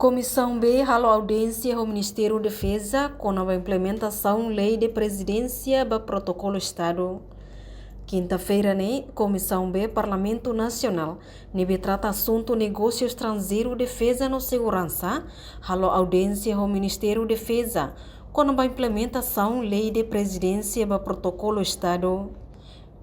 Comissão B halo audiência ao Ministério da Defesa com a implementação Lei de Presidência do Protocolo Estado. Quinta-feira, Comissão B, Parlamento Nacional, trata assunto negócio estrangeiro, defesa e segurança, halo audiência ao Ministério da Defesa com a implementação Lei de Presidência do Protocolo Estado.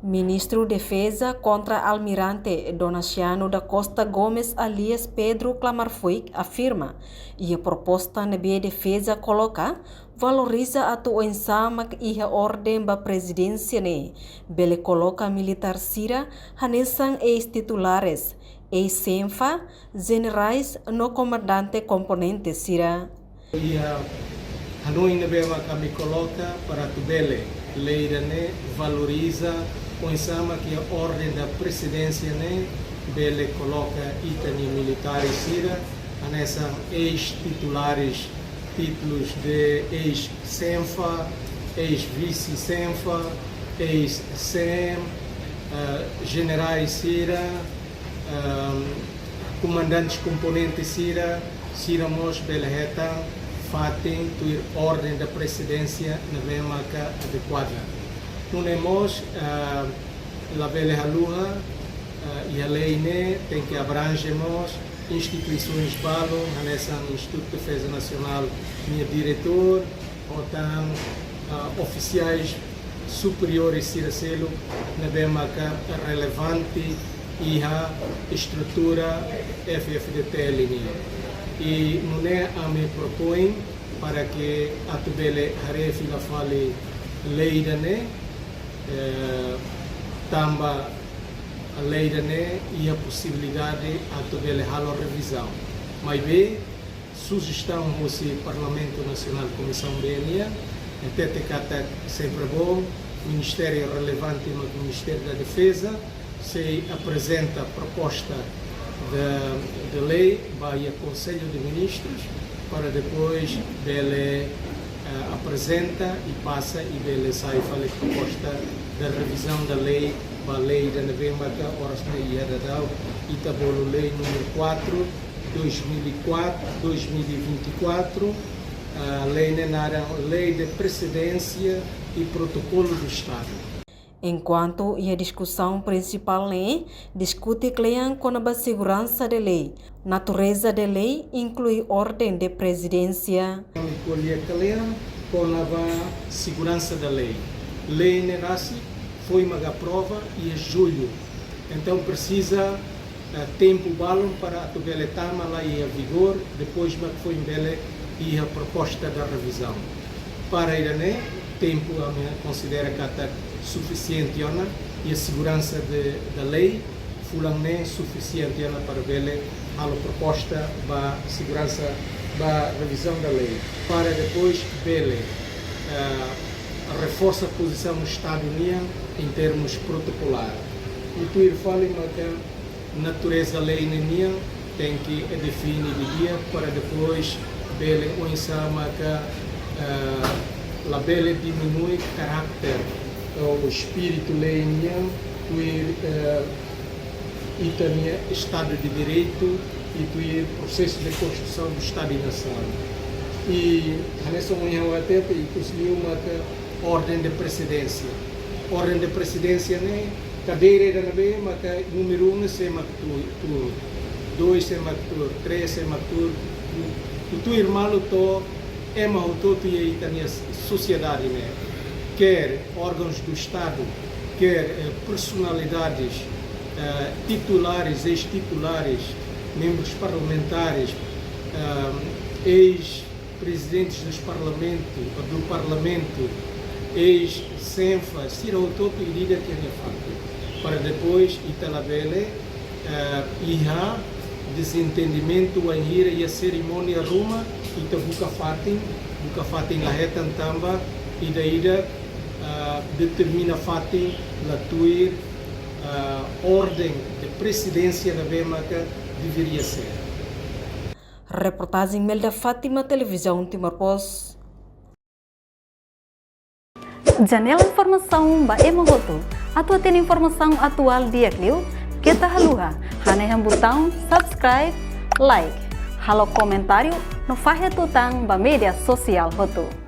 Ministro da Defesa contra Almirante Donaciano da Costa Gomes alias Pedro Clamarfuig afirma e a proposta na defesa coloca valoriza a atuação e a ordem da presidência bele coloca militar sira hanesan ex-titulares ex-senfa generais no comandante componente sira. E a Hanoi Nebema kami coloca para tu bele leira valoriza pensamos que a ordem da presidência bele coloca itani militares sira nessa ex-titulares títulos de ex-senfa, ex-vice-senfa, ex-sem, generais sira, comandantes componentes sira mos bele reta fatem a ordem da presidência na bemaca adequada. Não temos a bele halua e a lei tem que abrangemos instituições balo, nessa Instituto de Defesa Nacional, minha diretor, ou oficiais superiores Ciracelo, na bemaca relevante e a estrutura FFDT e não é a me propõe para que a tubele harefi la fale leida tamba a leida e a possibilidade a tubele halo revisão. Mas bem, sugestão do Parlamento Nacional Comissão BNA, até te sempre bom, Ministério relevante no Ministério da Defesa, se apresenta a proposta de lei, vai ao Conselho de Ministros, para depois ele apresenta e passa e ele sai fala a proposta da revisão da lei, a lei da novembro da horas na Iadadau, Itabolo Lei número 4, 2024, a lei lei de precedência e protocolo do Estado. Enquanto a discussão principal discute com a segurança da lei. Natureza da lei inclui ordem de presidência. Com a segurança da lei. Lei nasce, foi uma prova e é julho. Então precisa tempo balão para a tubeletama lá e a vigor, depois que foi embele e a proposta da revisão. Para ir tempo a considera que está suficiente e a segurança da lei fulane suficiente para ver a proposta da segurança da revisão da lei para depois ver reforça a posição do Estado União em termos protocolar e tu fala que a natureza da lei União tem que definir de dia para depois ver o ensama que a bele diminui o caráter, o espírito leiniano, e também Estado de Direito e o processo de construção do Estado e Nação. E nessa união até conseguiu uma ordem de precedência. Ordem de precedência, cadeira era mas número 1 é matur, 2 é matur, 3 é matur, o irmão to é matur e também sociedade, quer órgãos do Estado, quer personalidades, titulares, ex-titulares, membros parlamentares, ex-presidentes do Parlamento, ex-senfa, Cira Ototo e líder que é feito, para depois Italabele e a desentendimento, a ira e a cerimônia Roma, Itabuca Fatin la retan tamba e daí determina fatin la tuir ordem de presidência da Bemaca deveria ser. Reportagem Melda Fátima, Televisão Timor Post. Janela Informação ba Emogoto. Atua tem informação atual dia Clio. Kita haluha. Hanai botão subscribe, like. Halo comentário no Fahia Tutang ba mídia social Hotu.